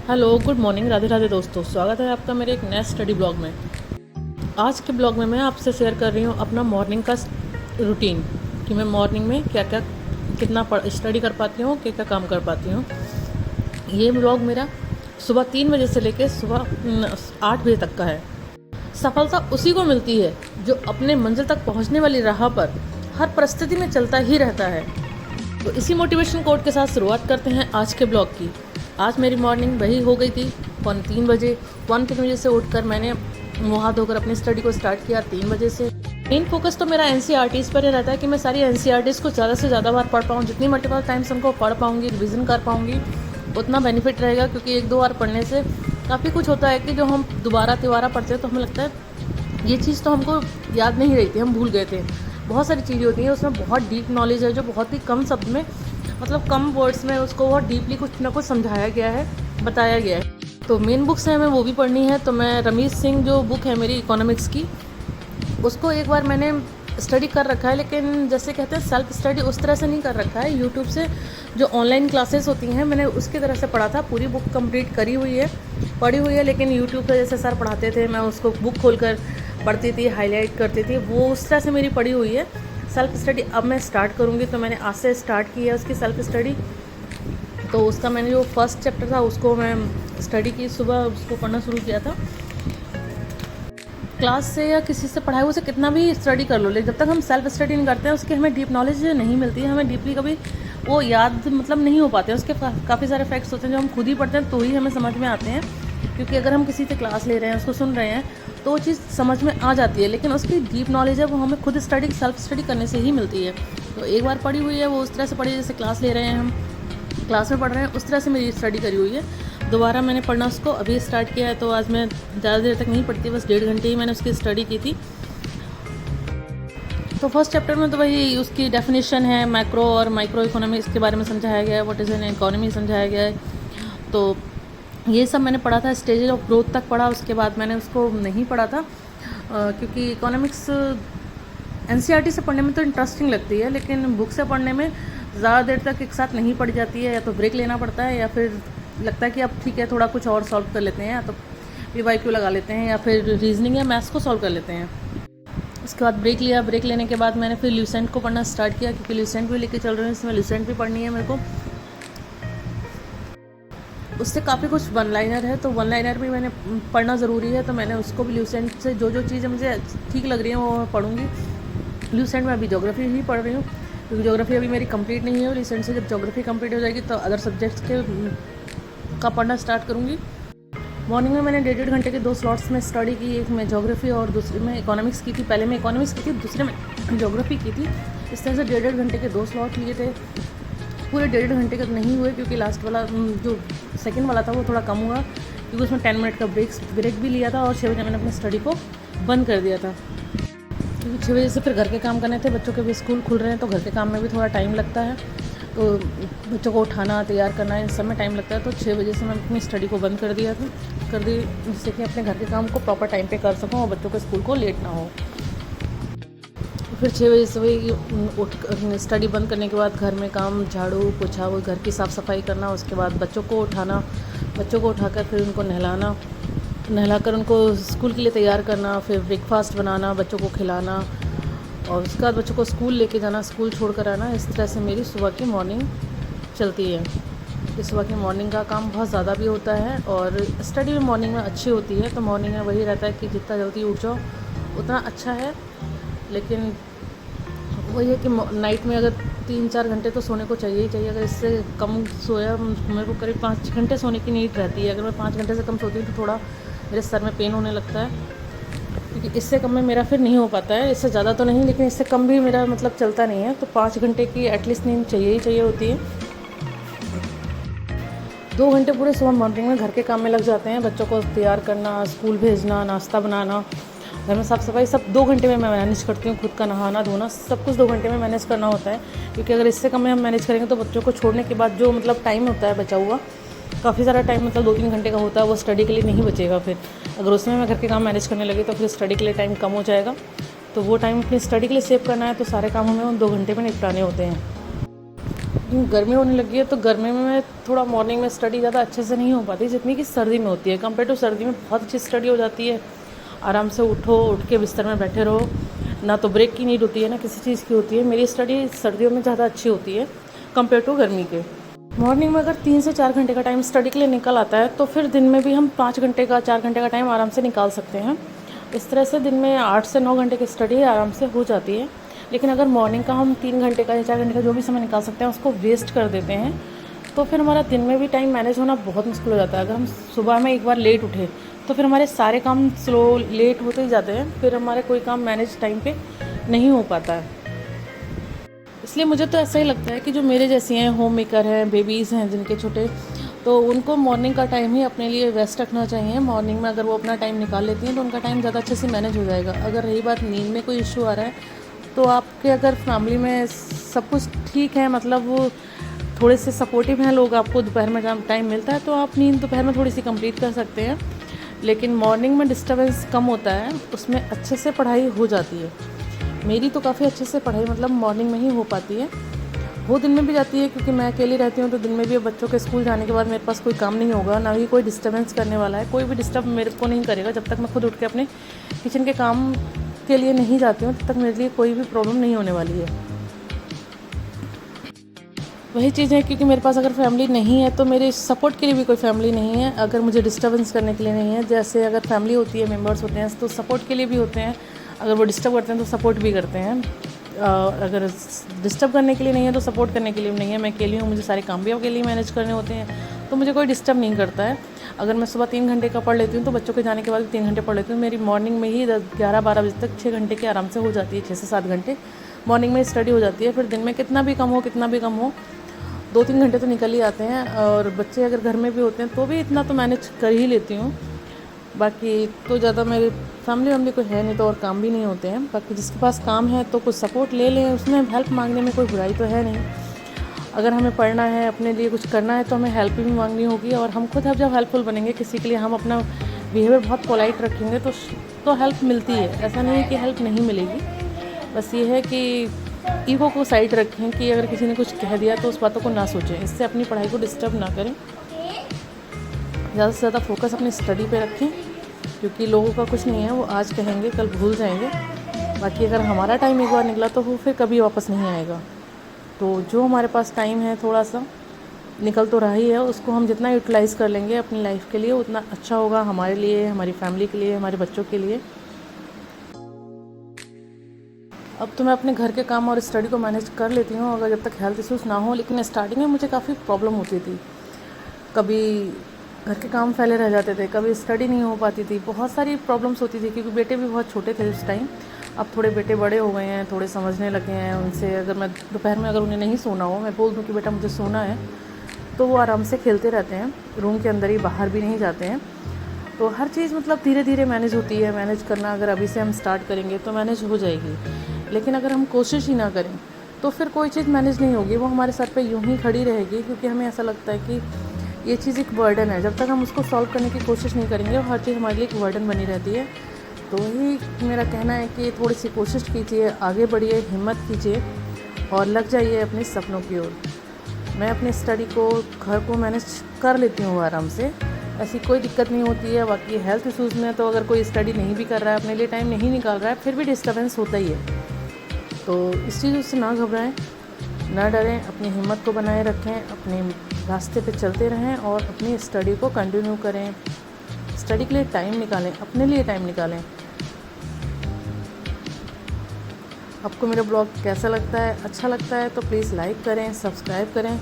Hello, good morning, Radhe Radhe दोस्तों। स्वागत है आपका मेरे एक नए स्टडी ब्लॉग में। आज के ब्लॉग में मैं आपसे शेयर कर रही हूँ अपना मॉर्निंग का रूटीन कि मैं मॉर्निंग में क्या क्या कितना स्टडी कर पाती हूँ, क्या क्या काम कर पाती हूँ। ये ब्लॉग मेरा सुबह 3 बजे से लेकर सुबह 8 बजे तक का है। सफलता उसी को मिलती है जो अपने मंजिल तक पहुँचने वाली राह पर हर परिस्थिति में चलता ही रहता है। तो इसी मोटिवेशन कोट के साथ शुरुआत करते हैं आज के ब्लॉग की। आज मेरी मॉर्निंग वही हो गई थी 3 बजे। 3 बजे से उठकर मैंने मुँह हाथ धोकर अपनी स्टडी को स्टार्ट किया 3 बजे से। मेन फोकस तो मेरा एनसीईआरटीज़ पर ही रहता है कि मैं सारी एनसीईआरटीज़ को ज़्यादा से ज़्यादा बार पढ़ पाऊँ। जितनी मल्टीपल टाइम्स उनको पढ़ पाऊँगी, रिविज़न कर पाऊँगी, उतना बेनिफिट रहेगा। क्योंकि 1-2 बार पढ़ने से काफ़ी कुछ होता है कि जो हम दोबारा तिबारा पढ़ते हैं तो हमें लगता है ये चीज़ तो हमको याद नहीं रही थी, हम भूल गए थे। बहुत सारी चीज़ें होती हैं उसमें, बहुत डीप नॉलेज है जो बहुत ही कम शब्द में, मतलब कम वर्ड्स में उसको बहुत डीपली कुछ ना कुछ समझाया गया है, बताया गया है। तो मेन बुक्स हैं, हमें वो भी पढ़नी है। तो मैं रमेश सिंह जो बुक है मेरी इकोनॉमिक्स की, उसको एक बार मैंने स्टडी कर रखा है, लेकिन जैसे कहते हैं सेल्फ स्टडी उस तरह से नहीं कर रखा है। यूट्यूब से जो ऑनलाइन क्लासेस होती हैं मैंने उसकी तरह से पढ़ा था। पूरी बुक कंप्लीट करी हुई है, पढ़ी हुई है, लेकिन यूट्यूब पर जैसे सर पढ़ाते थे मैं उसको बुक खोलकर पढ़ती थी, हाईलाइट करती थी, वो उस तरह से मेरी पढ़ी हुई है। सेल्फ स्टडी अब मैं स्टार्ट करूँगी, तो मैंने आज से स्टार्ट की है उसकी सेल्फ स्टडी। तो उसका मैंने जो फर्स्ट चैप्टर था उसको मैं स्टडी की, सुबह उसको पढ़ना शुरू किया था। क्लास से या किसी से पढ़ाई हुए से कितना भी स्टडी कर लो, लेकिन जब तक हम सेल्फ स्टडी नहीं करते हैं उसकी हमें डीप नॉलेज नहीं मिलती है, हमें डीपली कभी वो याद मतलब नहीं हो पाते हैं। उसके काफ़ी सारे फैक्ट्स होते हैं जो हम खुद ही पढ़ते हैं तो ही हमें समझ में आते हैं। क्योंकि अगर हम किसी से क्लास ले रहे हैं, उसको सुन रहे हैं, तो वो चीज़ समझ में आ जाती है, लेकिन उसकी डीप नॉलेज है वो हमें खुद सेल्फ स्टडी करने से ही मिलती है। तो एक बार पढ़ी हुई है वो उस तरह से पढ़ी जैसे क्लास ले रहे हैं, हम क्लास में पढ़ रहे हैं, उस तरह से मेरी स्टडी करी हुई है। दोबारा मैंने पढ़ना उसको अभी स्टार्ट किया है, तो आज मैं ज़्यादा देर तक नहीं पढ़ती, बस 1.5 घंटे ही मैंने उसकी स्टडी की थी। तो फर्स्ट चैप्टर में तो वही उसकी डेफिनेशन है, मैक्रो और माइक्रो इकोनॉमी इसके बारे में समझाया गया है, व्हाट इज़ एन इकोनॉमी समझाया गया है। तो ये सब मैंने पढ़ा था, स्टेज ऑफ ग्रोथ तक पढ़ा, उसके बाद मैंने उसको नहीं पढ़ा था। क्योंकि इकोनॉमिक्स एनसीईआरटी से पढ़ने में तो इंटरेस्टिंग लगती है, लेकिन बुक से पढ़ने में ज़्यादा देर तक एक साथ नहीं पढ़ी जाती है। या तो ब्रेक लेना पड़ता है, या फिर लगता है कि अब ठीक है थोड़ा कुछ और सॉल्व कर लेते हैं, या तो PYQ लगा लेते हैं, या फिर रीजनिंग या मैथ्स को सॉल्व कर लेते हैं। उसके बाद ब्रेक लिया, ब्रेक लेने के बाद मैंने फिर ल्यूसेंट को पढ़ना स्टार्ट किया, क्योंकि ल्यूसेंट भी लेके चल रहे हैं, इसमें ल्यूसेंट भी पढ़नी है मेरे को। उससे काफ़ी कुछ वन लाइनर है, तो वन लाइनर भी मैंने पढ़ना ज़रूरी है, तो मैंने उसको भी ल्यूसेंट से जो जो चीज़ें मुझे ठीक लग रही हैं वो मैं पढ़ूँगी। ल्यूसेंट में अभी ज्योग्राफी ही पढ़ रही हूँ, क्योंकि ज्योग्राफी अभी मेरी कंप्लीट नहीं है। ल्यूसेंट से जब ज्योग्राफी कंप्लीट हो जाएगी तो अदर सब्जेक्ट्स का पढ़ना स्टार्ट करूँगी। मॉर्निंग में मैंने 1.5 घंटे के 2 स्लॉट्स में स्टडी की, एक में ज्योग्राफी और दूसरे में इकोनॉमिक्स की थी। पहले मैं इकोनॉमिक्स की थी, दूसरे में ज्योग्राफी की थी। इस तरह से 1.5 घंटे के 2 स्लॉट लिए थे। पूरे 1.5 घंटे का नहीं हुए, क्योंकि लास्ट वाला जो सेकंड वाला था वो थोड़ा कम हुआ, क्योंकि उसमें 10 मिनट का ब्रेक भी लिया था, और 6 बजे मैंने अपनी स्टडी को बंद कर दिया था। क्योंकि 6 बजे से फिर घर के काम करने थे, बच्चों के भी स्कूल खुल रहे हैं, तो घर के काम में भी थोड़ा टाइम लगता है, तो बच्चों को उठाना, तैयार करना, इन सब में टाइम लगता है। तो 6 बजे से मैं अपनी स्टडी को बंद कर दी, जिससे कि अपने घर के काम को प्रॉपर टाइम पे कर सकूं और बच्चों के स्कूल को लेट ना हो। फिर 6 बजे से वही उठ स्टडी बंद करने के बाद घर में काम, झाड़ू पोछा, वो घर की साफ़ सफाई करना, उसके बाद बच्चों को उठाना, बच्चों को उठाकर फिर उनको नहलाकर उनको स्कूल के लिए तैयार करना, फिर ब्रेकफास्ट बनाना, बच्चों को खिलाना, और उसके बाद बच्चों को स्कूल लेके जाना, स्कूल छोड़ कर आना। इस तरह से मेरी सुबह की मॉर्निंग चलती है। इस सुबह की मॉर्निंग का काम बहुत ज़्यादा भी होता है, और स्टडी भी मॉर्निंग में अच्छी होती है। तो मॉर्निंग में वही रहता है कि जितना जल्दी उठ जाओ उतना अच्छा है, लेकिन वही है कि नाइट में अगर 3-4 घंटे तो सोने को चाहिए ही चाहिए। अगर इससे कम सोया, मेरे को करीब 5 घंटे सोने की नीड रहती है। अगर मैं 5 घंटे से कम सोती हूँ तो थोड़ा मेरे सर में पेन होने लगता है, क्योंकि इससे कम में मेरा फिर नहीं हो पाता है। इससे ज़्यादा तो नहीं, लेकिन इससे कम भी मेरा मतलब चलता नहीं है। तो 5 घंटे की एटलीस्ट नींद चाहिए ही चाहिए होती है। 2 घंटे पूरे सुबह मॉर्निंग में घर के काम में लग जाते हैं, बच्चों को तैयार करना, स्कूल भेजना, नाश्ता बनाना, घर में साफ़ सफाई, सब 2 घंटे में मैं मैनेज करती हूँ। खुद का नहाना धोना सब कुछ 2 घंटे में मैनेज करना होता है, क्योंकि अगर इससे कम में हम मैनेज करेंगे तो बच्चों को छोड़ने के बाद जो मतलब टाइम होता है बचा हुआ, काफ़ी सारा टाइम मतलब 2-3 घंटे का होता है, वो स्टडी के लिए नहीं बचेगा। फिर अगर उसमें मैं घर के काम मैनेज करने लगी तो फिर स्टडी के लिए टाइम कम हो जाएगा। तो वो टाइम अपनी स्टडी के लिए सेव करना है, तो सारे काम हमें उन 2 घंटे में निपटाने होते हैं। गर्मी होने लगी है तो गर्मी में मैं थोड़ा मॉर्निंग में स्टडी ज़्यादा अच्छे से नहीं हो पाती जितनी कि सर्दी में होती है। कंपेयर टू सर्दी में बहुत अच्छी स्टडी हो जाती है। आराम से उठ के बिस्तर में बैठे रहो, ना तो ब्रेक की नीड होती है ना किसी चीज़ की होती है। मेरी स्टडी सर्दियों में ज़्यादा अच्छी होती है कंपेयर टू गर्मी के। मॉर्निंग में अगर 3 से 4 घंटे का टाइम स्टडी के लिए निकल आता है तो फिर दिन में भी हम 5 घंटे का 4 घंटे का टाइम आराम से निकाल सकते हैं। इस तरह से दिन में 8 से 9 घंटे की स्टडी आराम से हो जाती है। लेकिन अगर मॉर्निंग का हम 3 घंटे का या 4 घंटे का जो भी समय निकाल सकते हैं उसको वेस्ट कर देते हैं तो फिर हमारा दिन में भी टाइम मैनेज होना बहुत मुश्किल हो जाता है। अगर हम सुबह में एक बार लेट उठे तो फिर हमारे सारे काम स्लो लेट होते ही जाते हैं, फिर हमारे कोई काम मैनेज टाइम पे नहीं हो पाता है। इसलिए मुझे तो ऐसा ही लगता है कि जो मेरे जैसी हैं, होम मेकर हैं, बेबीज़ हैं जिनके छोटे, तो उनको मॉर्निंग का टाइम ही अपने लिए वेस्ट रखना चाहिए। मॉर्निंग में अगर वो अपना टाइम निकाल लेती हैं तो उनका टाइम ज़्यादा अच्छे से मैनेज हो जाएगा। अगर रही बात नींद में कोई इशू आ रहा है तो आपके अगर फैमिली में सब कुछ ठीक है, मतलब वो थोड़े से सपोर्टिव हैं लोग, आपको दोपहर में जब टाइम मिलता है तो आप नींद दोपहर में थोड़ी सी कंप्लीट कर सकते हैं। लेकिन मॉर्निंग में डिस्टर्बेंस कम होता है, उसमें अच्छे से पढ़ाई हो जाती है। मेरी तो काफ़ी अच्छे से पढ़ाई मतलब मॉर्निंग में ही हो पाती है। वो दिन में भी जाती है क्योंकि मैं अकेली रहती हूँ तो दिन में भी अब बच्चों के स्कूल जाने के बाद मेरे पास कोई काम नहीं होगा, ना ही कोई डिस्टर्बेंस करने वाला है। कोई भी डिस्टर्ब मेरे को नहीं करेगा। जब तक मैं खुद उठ के अपने किचन के काम के लिए नहीं जाती हूँ तब तक मेरे लिए कोई भी प्रॉब्लम नहीं होने वाली है। वही चीज़ है क्योंकि मेरे पास अगर फैमिली नहीं है तो मेरे सपोर्ट के लिए भी कोई फैमिली नहीं है। अगर मुझे डिस्टर्बेंस करने के लिए नहीं है, जैसे अगर फैमिली होती है, मेंबर्स होते हैं तो सपोर्ट के लिए भी होते हैं। अगर वो डिस्टर्ब करते हैं तो सपोर्ट भी करते हैं। अगर डिस्टर्ब करने के लिए नहीं है तो सपोर्ट करने के लिए भी नहीं है। मैं अकेली हूँ, मुझे सारे काम भी अकेले मैनेज करने होते हैं तो मुझे कोई डिस्टर्ब नहीं करता है। अगर मैं सुबह 3 घंटे का पढ़ लेती हूँ तो बच्चों के जाने के बाद 3 घंटे पढ़ लेती हूँ। मेरी मॉर्निंग में ही 11-12 बजे तक 6 घंटे की आराम से हो जाती है। 6 से 7 घंटे मॉर्निंग में स्टडी हो जाती है। फिर दिन में कितना भी कम हो 2-3 घंटे तो निकल ही आते हैं। और बच्चे अगर घर में भी होते हैं तो भी इतना तो मैनेज कर ही लेती हूँ। बाकी तो ज़्यादा मेरी फैमिली कोई है नहीं तो और काम भी नहीं होते हैं। बाकी जिसके पास काम है तो कुछ सपोर्ट ले लें, उसमें हेल्प मांगने में कोई बुराई तो है नहीं। अगर हमें पढ़ना है, अपने लिए कुछ करना है तो हमें हेल्प भी मांगनी होगी। और हम खुद जब हेल्पफुल बनेंगे किसी के लिए, हम अपना बिहेवियर बहुत पोलाइट रखेंगे तो हेल्प मिलती है। ऐसा नहीं है कि हेल्प नहीं मिलेगी। बस ये है कि ईगो को साइड रखें कि अगर किसी ने कुछ कह दिया तो उस बातों को ना सोचें, इससे अपनी पढ़ाई को डिस्टर्ब ना करें। ज़्यादा से ज़्यादा फोकस अपनी स्टडी पे रखें क्योंकि लोगों का कुछ नहीं है, वो आज कहेंगे कल भूल जाएंगे। बाकी अगर हमारा टाइम एक बार निकला तो वो फिर कभी वापस नहीं आएगा। तो जो हमारे पास टाइम है थोड़ा सा निकल तो रहा ही है, उसको हम जितना यूटिलाइज़ कर लेंगे अपनी लाइफ के लिए उतना अच्छा होगा हमारे लिए, हमारी फैमिली के लिए, हमारे बच्चों के लिए। अब तो मैं अपने घर के काम और स्टडी को मैनेज कर लेती हूँ अगर जब तक हेल्थ इश्यूज़ ना हो। लेकिन स्टार्टिंग में मुझे काफ़ी प्रॉब्लम होती थी। कभी घर के काम फैले रह जाते थे, कभी स्टडी नहीं हो पाती थी, बहुत सारी प्रॉब्लम्स होती थी क्योंकि बेटे भी बहुत छोटे थे उस टाइम। अब थोड़े बेटे बड़े हो गए हैं, थोड़े समझने लगे हैं। उनसे अगर मैं दोपहर में अगर उन्हें नहीं सोना हो, मैं बोल दूँ कि बेटा मुझे सोना है, तो वो आराम से खेलते रहते हैं रूम के अंदर ही, बाहर भी नहीं जाते हैं। तो हर चीज़ मतलब धीरे धीरे मैनेज होती है। मैनेज करना अगर अभी से हम स्टार्ट करेंगे तो मैनेज हो जाएगी। लेकिन अगर हम कोशिश ही ना करें तो फिर कोई चीज़ मैनेज नहीं होगी, वो हमारे सर पे यूं ही खड़ी रहेगी क्योंकि हमें ऐसा लगता है कि ये चीज़ एक बर्डन है। जब तक हम उसको सॉल्व करने की कोशिश नहीं करेंगे वो हर चीज़ हमारे लिए एक बर्डन बनी रहती है। तो वही मेरा कहना है कि थोड़ी सी कोशिश कीजिए, आगे बढ़िए, हिम्मत कीजिए और लग जाइए अपने सपनों की ओर। मैं अपनी स्टडी को, घर को मैनेज कर लेती हूँ आराम से, ऐसी कोई दिक्कत नहीं होती है। बाकी हेल्थ इशूज़ में तो अगर कोई स्टडी नहीं भी कर रहा है, अपने लिए टाइम नहीं निकाल रहा है, फिर भी डिस्टर्बेंस होता ही है। तो इस चीज़ों से ना घबराएं, ना डरें, अपनी हिम्मत को बनाए रखें, अपने रास्ते पे चलते रहें और अपनी स्टडी को कंटिन्यू करें। स्टडी के लिए टाइम निकालें, अपने लिए टाइम निकालें। आपको मेरा ब्लॉग कैसा लगता है? अच्छा लगता है तो प्लीज़ लाइक करें, सब्सक्राइब करें